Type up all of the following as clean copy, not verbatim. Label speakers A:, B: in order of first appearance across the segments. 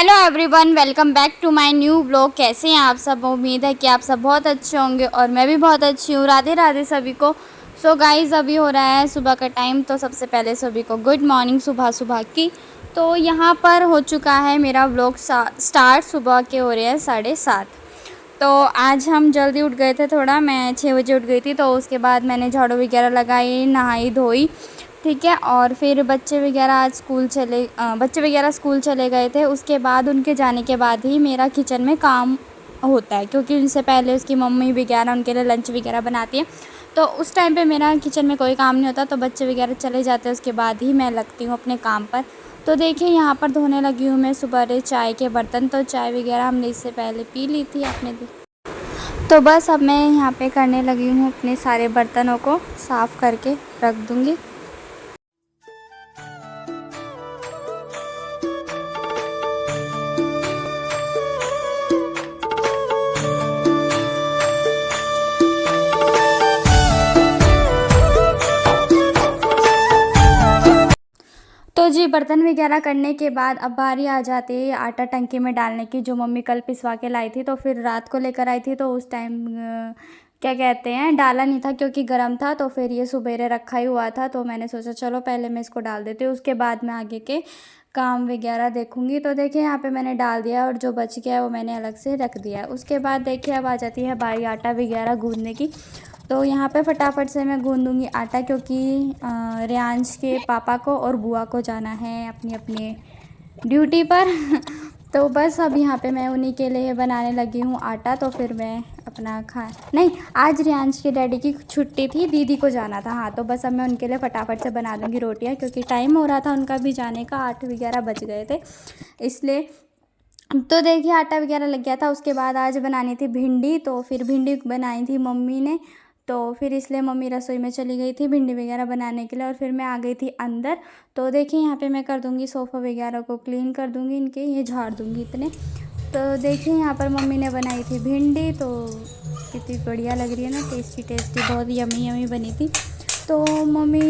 A: Hello everyone, welcome back to my new vlog. कैसे हैं आप सब? उम्मीद है कि आप सब बहुत अच्छे होंगे और मैं भी बहुत अच्छी हूँ। राधे राधे सभी को। सो गाइस, अभी हो रहा है सुबह का टाइम, तो सबसे पहले सभी को गुड मॉर्निंग सुबह सुबह की। तो यहाँ पर हो चुका है मेरा व्लॉग स्टार्ट। सुबह के हो रहे हैं 7:30। तो आज हम जल्दी उठ गए थे थोड़ा, मैं 6 बजे उठ गई थी। तो उसके बाद मैंने झाड़ू वगैरह लगाई, नहाई धोई, ठीक है। और फिर बच्चे वगैरह स्कूल चले गए थे। उसके बाद उनके जाने के बाद ही मेरा किचन में काम होता है, क्योंकि उनसे पहले उसकी मम्मी वगैरह उनके लिए लंच वगैरह बनाती है। तो उस टाइम पे मेरा किचन में कोई काम नहीं होता। तो बच्चे वगैरह चले जाते हैं, उसके बाद ही मैं लगती हूँ अपने काम पर। तो देखिए यहाँ पर धोने लगी हूँ मैं सुबह चाय के बर्तन। तो चाय वगैरह हमने इससे पहले पी ली थी अपने। तो बस अब मैं यहाँ पे करने लगी हूँ, अपने सारे बर्तनों को साफ़ करके रख दूँगी। तो जी, बर्तन वगैरह करने के बाद अब बारी आ जाती है आटा टंकी में डालने की, जो मम्मी कल पिसवा के लाई थी। तो फिर रात को लेकर आई थी, तो उस टाइम क्या कहते हैं, डाला नहीं था क्योंकि गर्म था। तो फिर ये सुबेरे रखा ही हुआ था, तो मैंने सोचा चलो पहले मैं इसको डाल देती हूँ, उसके बाद मैं आगे के काम वगैरह देखूँगी। तो देखिए यहाँ पे मैंने डाल दिया, और जो बच गया है वो मैंने अलग से रख दिया है। उसके बाद देखिए अब आ जाती है बारी आटा वगैरह गूँथने की। तो यहाँ पे फटाफट से मैं गूँध दूँगी आटा, क्योंकि रियांश के पापा को और बुआ को जाना है अपनी अपनी ड्यूटी पर। तो बस अब यहाँ पे मैं उन्हीं के लिए बनाने लगी हूँ आटा। तो फिर मैं अपना नहीं, आज रियांश के डैडी की छुट्टी थी, दीदी को जाना था। हाँ, तो बस अब मैं उनके लिए फटाफट से बना दूँगी रोटियाँ, क्योंकि टाइम हो रहा था उनका भी जाने का, 8 वगैरह बज गए थे इसलिए। तो देखिए आटा वगैरह लग गया था। उसके बाद आज बनानी थी भिंडी, तो फिर भिंडी बनाई थी मम्मी ने। तो फिर इसलिए मम्मी रसोई में चली गई थी भिंडी वगैरह बनाने के लिए, और फिर मैं आ गई थी अंदर। तो देखिए यहाँ पे मैं कर दूँगी सोफ़ा वगैरह को क्लीन कर दूँगी, इनके ये झाड़ दूँगी इतने। तो देखिए यहाँ पर मम्मी ने बनाई थी भिंडी, तो कितनी बढ़िया लग रही है ना, टेस्टी टेस्टी, बहुत यमी यमी बनी थी। तो मम्मी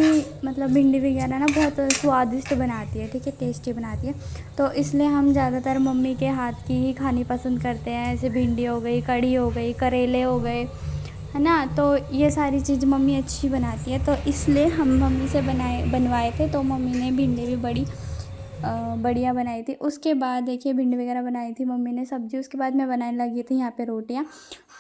A: मतलब भिंडी वगैरह ना बहुत स्वादिष्ट बनाती है, ठीक है, टेस्टी बनाती है। तो इसलिए हम ज़्यादातर मम्मी के हाथ की ही खानी पसंद करते हैं। ऐसे भिंडी हो गई, कढ़ी हो गई, करेले हो गए, है ना। तो ये सारी चीज़ मम्मी अच्छी बनाती है, तो इसलिए हम मम्मी से बनवाए थे। तो मम्मी ने भिंडी भी बड़ी बढ़िया बनाई थी। उसके बाद देखिए भिंडी वगैरह बनाई थी मम्मी ने सब्ज़ी। उसके बाद मैं बनाने लगी थी यहाँ पे रोटियाँ।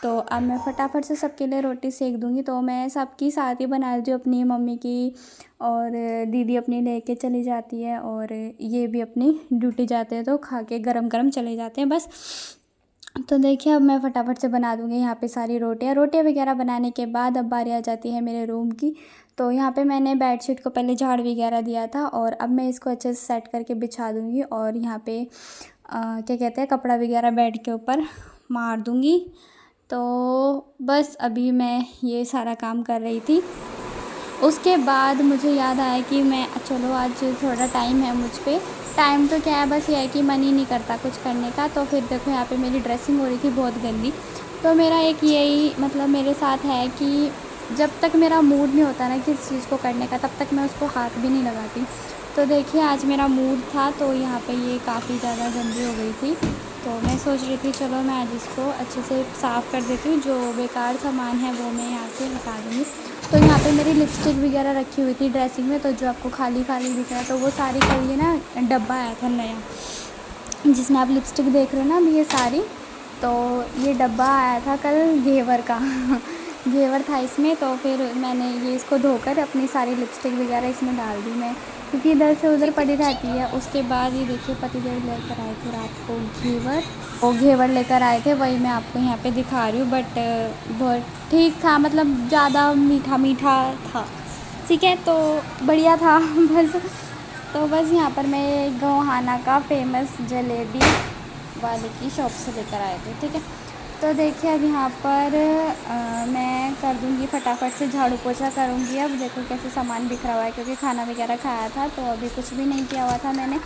A: तो अब मैं फटाफट से सबके लिए रोटी सेक दूँगी। तो मैं सबकी साथ ही बना लेती हूँ, अपनी मम्मी की, और दीदी अपनी लेके चली जाती है, और ये भी अपनी ड्यूटी जाते हैं, तो खा के गरम गरम चले जाते हैं बस। तो देखिए अब मैं फटाफट से बना दूँगी यहाँ पे सारी रोटियाँ वगैरह बनाने के बाद अब बारी आ जाती है मेरे रूम की। तो यहाँ पे मैंने बेडशीट को पहले झाड़ वगैरह दिया था, और अब मैं इसको अच्छे से सेट करके बिछा दूँगी। और यहाँ पे क्या कहते हैं, कपड़ा वगैरह बेड के ऊपर मार दूँगी। तो बस अभी मैं ये सारा काम कर रही थी। उसके बाद मुझे याद आया कि मैं चलो आज थोड़ा टाइम है मुझ पे। टाइम तो क्या है, बस ये है कि मन ही नहीं करता कुछ करने का। तो फिर देखो यहाँ पे मेरी ड्रेसिंग हो रही थी बहुत गंदी। तो मेरा एक यही मतलब मेरे साथ है कि जब तक मेरा मूड नहीं होता ना किसी चीज़ को करने का, तब तक मैं उसको हाथ भी नहीं लगाती। तो देखिए आज मेरा मूड था, तो यहाँ पे ये काफ़ी ज़्यादा गंदी हो गई थी। तो मैं सोच रही थी चलो मैं आज इसको अच्छे से साफ़ कर देती हूँ, जो बेकार सामान है वो मैं यहाँ से हटा दूँगी। तो यहाँ पे मेरी लिपस्टिक वगैरह रखी हुई थी ड्रेसिंग में, तो जो आपको खाली खाली दिख रहा है, तो वो सारी का ये ना डब्बा आया था नया, जिसमें आप लिपस्टिक देख रहे हो ना अभी ये सारी। तो ये डब्बा आया था कल घेवर का घेवर था इसमें। तो फिर मैंने ये इसको धोकर अपनी सारी लिपस्टिक वगैरह इसमें डाल दी मैं, क्योंकि इधर से उधर पड़ी रहती है। उसके बाद ये देखिए पतिदेव लेकर आए थे रात को घेवर, वो घेवर लेकर आए थे, वही मैं आपको यहाँ पे दिखा रही हूँ। बट बहुत ठीक था, मतलब ज़्यादा मीठा मीठा था, ठीक है, तो बढ़िया था बस। तो बस यहाँ पर मैं गोहाना का फेमस जलेबी वाले की शॉप से लेकर आए थे, ठीक है। तो देखिए अब यहाँ पर मैं कर दूँगी फटाफट से झाड़ू पोछा करूँगी। अब देखो कैसे सामान बिखरा हुआ है, क्योंकि खाना वगैरह खाया था, तो अभी कुछ भी नहीं किया हुआ था मैंने।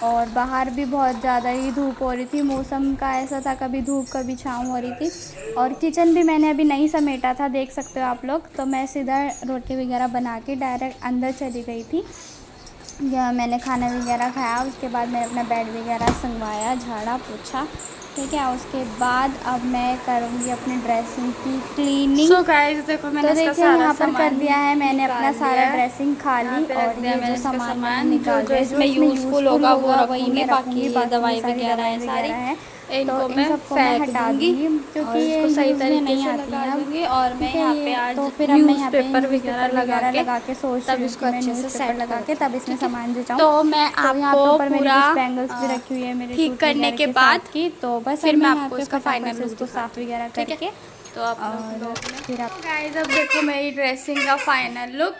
A: और बाहर भी बहुत ज़्यादा ही धूप हो रही थी, मौसम का ऐसा था कभी धूप कभी छाँव हो रही थी। और किचन भी मैंने अभी नहीं समेटा था, देख सकते हो आप लोग। तो मैं सीधा रोटी वगैरह बना के डायरेक्ट अंदर चली गई थी। या मैंने खाना वगैरह खाया, उसके बाद मैंने अपना बेड वगैरह संगवाया, झाड़ा पोछा, ठीक है। उसके बाद अब मैं करूँगी अपनी ड्रेसिंग की क्लीनिंग।
B: सो गाइस देखो मैंने
A: तो
B: इसका
A: देखिए
B: सारा
A: यहाँ पर कर
B: सामान
A: दिया है मैंने अपना
B: निकाल
A: सारा
B: लिया है।
A: ड्रेसिंग खा
B: यहाँ
A: ली,
B: पे रख
A: और
B: दिया
A: ये
B: मैंने
A: जो
B: इसका
A: सामान मैंने
B: सामान
A: निकाल
B: जो
A: दिया, जो
B: इसमें
A: इसमें
B: यूज़फुल
A: यूज़फुल
B: होगा वो
A: वही
B: रखूँगी,
A: मैं
B: बाकी
A: रखूँगी,
B: ये
A: बाकी ये
B: दवाई
A: सारी
B: वगैरह
A: दवाई
B: है सारी,
A: वगैरह है तो
B: इनको
A: इन
B: मैं
A: सबको मैं
B: फेंक
A: हटा
B: दूँगी
A: दूँगी,
B: और
A: क्योंकि ये
B: इसको सही
A: यूज़ में
B: तरीके
A: नहीं
B: से
A: आती
B: लगा
A: हैं अब,
B: दूँगी। और मैं
A: ठीक है।
B: यहाँ पे
A: ये
B: आज
A: तो फिर अब मैं यहाँ पे
B: न्यूज़पेपर
A: न्यूज़पेपर वगैरह
B: के
A: लगा के सोच
B: तब
A: रही हूँ कि
B: इसको
A: मैं
B: अच्छे से
A: न्यूज़पेपर
B: सेट
A: लगा
B: कर
A: के तब
B: दूँगी,
A: इसमें
B: ठीक है।
A: सामान जचाऊँ।
B: तो मैं
A: तो यहाँ पे
B: आपको
A: ऊपर मेरी
B: पूरा
A: कुछ बैंगल्स भी रखी हुई है मेरे
B: ठीक
A: सूट
B: करने
A: वगैरह
B: के
A: के
B: बाद
A: साथ की, तो बस अब
B: फिर
A: मैं
B: मैं
A: यहाँ
B: आपको
A: पे
B: इसका
A: फटाफट
B: फाइनल
A: से
B: लुक
A: उसको साफ़
B: दिखाती हूँ,
A: वगैरह
B: ठीक है।
A: करके
B: तो आप
A: और
B: लोग में
A: फिर आप
B: गाइस अब देखो मेरी ड्रेसिंग का फाइनल लुक।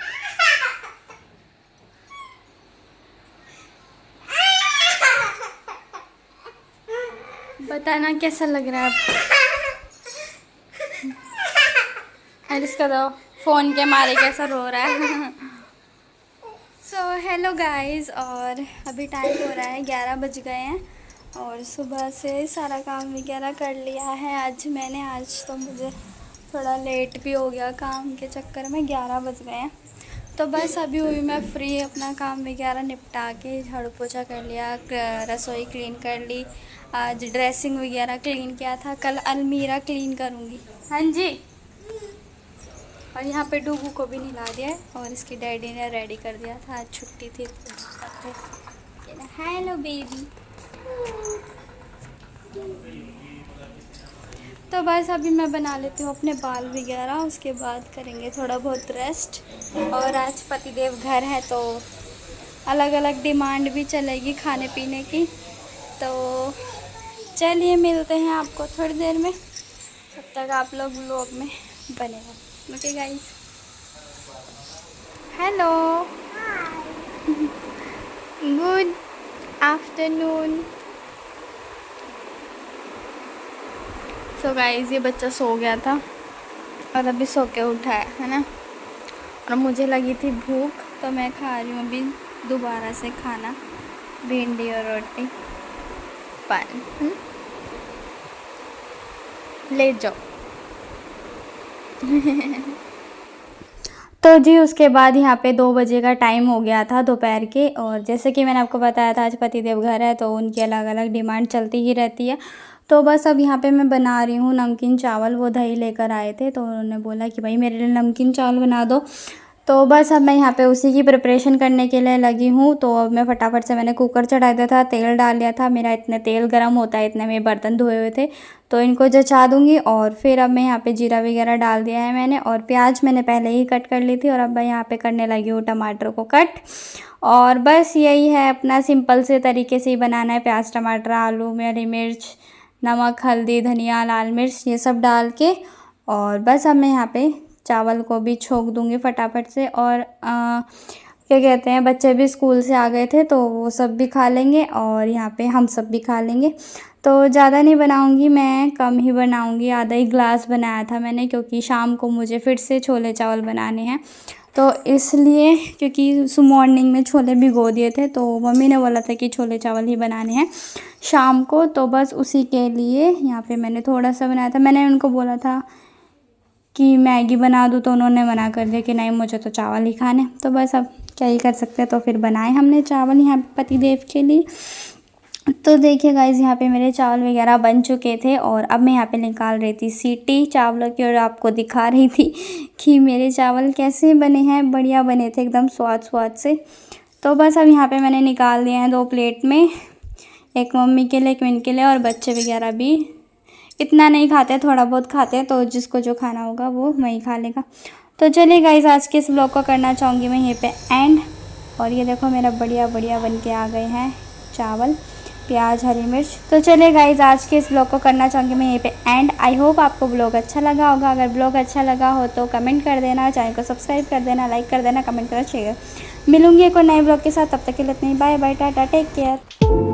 B: बताना कैसा लग रहा है अब। इसका तो फ़ोन के मारे कैसा रो रहा है। सो हेलो गाइस, और अभी टाइम हो रहा है 11 बज गए हैं और सुबह से सारा काम वगैरह कर लिया है आज तो मुझे थोड़ा लेट भी हो गया काम के चक्कर में, 11 बज गए हैं। तो बस अभी हुई मैं फ्री, अपना काम वगैरह निपटा के झाड़ू पोछा कर लिया, रसोई क्लीन कर ली, आज ड्रेसिंग वगैरह क्लीन किया था, कल अलमीरा क्लीन करूँगी। हाँ जी। और यहाँ पे डूबू को भी नहला दिया है और इसकी डैडी ने रेडी कर दिया था, आज छुट्टी थी। Hello baby. तो बस अभी मैं बना लेती हूँ अपने बाल वगैरह, उसके बाद करेंगे थोड़ा बहुत रेस्ट। और आज पतिदेव घर है तो अलग अलग डिमांड भी चलेगी खाने पीने की। तो चलिए मिलते हैं आपको थोड़ी देर में, तब तक आप लोग व्लॉग में बने रहो। Okay guys. Hello, good afternoon. So guys ये बच्चा सो गया था और अभी सो के उठा है ना। और मुझे लगी थी भूख तो मैं खा रही हूँ अभी दोबारा से खाना, भिंडी और रोटी पान। ले जाओ। तो जी उसके बाद यहाँ पे 2 बजे का टाइम हो गया था दोपहर के, और जैसे कि मैंने आपको बताया था आज पतिदेव घर है तो उनकी अलग अलग डिमांड चलती ही रहती है। तो बस अब यहाँ पे मैं बना रही हूँ नमकीन चावल। वो दही लेकर आए थे तो उन्होंने बोला कि भाई मेरे लिए नमकीन चावल बना दो। तो बस अब मैं यहाँ पे उसी की प्रिपरेशन करने के लिए लगी हूँ। तो अब मैं फटाफट से मैंने कुकर चढ़ा दिया था, तेल डाल लिया था, मेरा इतने तेल गर्म होता है, इतने में बर्तन धोए हुए थे तो इनको जचा दूँगी। और फिर अब मैं यहाँ पे जीरा वगैरह डाल दिया है मैंने, और प्याज मैंने पहले ही कट कर ली थी और अब मैं यहाँ पे करने लगी हूँ टमाटर को कट। और बस यही है, अपना सिंपल से तरीके से ही बनाना है, प्याज टमाटर आलू हरी मिर्च नमक हल्दी धनिया लाल मिर्च ये सब डाल के। और बस अब मैं यहाँ पे चावल को भी छोंक दूँगी फटाफट से। और क्या कहते हैं, बच्चे भी स्कूल से आ गए थे तो वो सब भी खा लेंगे और यहाँ पे हम सब भी खा लेंगे। तो ज़्यादा नहीं बनाऊँगी मैं, कम ही बनाऊँगी, आधा ही ग्लास बनाया था मैंने क्योंकि शाम को मुझे फिर से छोले चावल बनाने हैं। तो इसलिए क्योंकि मॉर्निंग में छोले भिगो दिए थे तो मम्मी ने बोला था कि छोले चावल ही बनाने हैं शाम को, तो बस उसी के लिए यहाँ पे मैंने थोड़ा सा बनाया था। मैंने उनको बोला था कि मैगी बना दूँ तो उन्होंने मना कर दिया कि नहीं मुझे तो चावल ही खाने। तो बस अब क्या ही कर सकते हैं, तो फिर बनाए हमने चावल यहाँ पतिदेव के लिए। तो देखिए गाइज़ यहाँ पे मेरे चावल वगैरह बन चुके थे और अब मैं यहाँ पे निकाल रही थी सीटी चावलों की और आपको दिखा रही थी कि मेरे चावल कैसे बने हैं। बढ़िया बने थे एकदम स्वाद से। तो बस अब यहाँ पे मैंने निकाल दिए हैं 2 प्लेट में, एक मम्मी के लिए एक इनके लिए, और बच्चे वगैरह भी इतना नहीं खाते, थोड़ा बहुत खाते हैं, तो जिसको जो खाना होगा वो वही खा लेगा। तो चलिए गाइज़ आज के इस ब्लॉग को करना चाहूँगी मैं यहीं पे एंड। और ये देखो मेरा बढ़िया बन के आ गए हैं चावल प्याज हरी मिर्च। तो चलिए गाइज़ आज के इस ब्लॉग को करना चाहूँगी मैं यहीं पे एंड। आई होप आपको ब्लॉग अच्छा लगा होगा। अगर ब्लॉग अच्छा लगा हो तो कमेंट कर देना, चैनल को सब्सक्राइब कर देना, लाइक कर देना, कमेंट करना, शेयर। मिलूँगी एक और नए ब्लॉग के साथ, तब तक के लिए इतनी bye bye tata take care.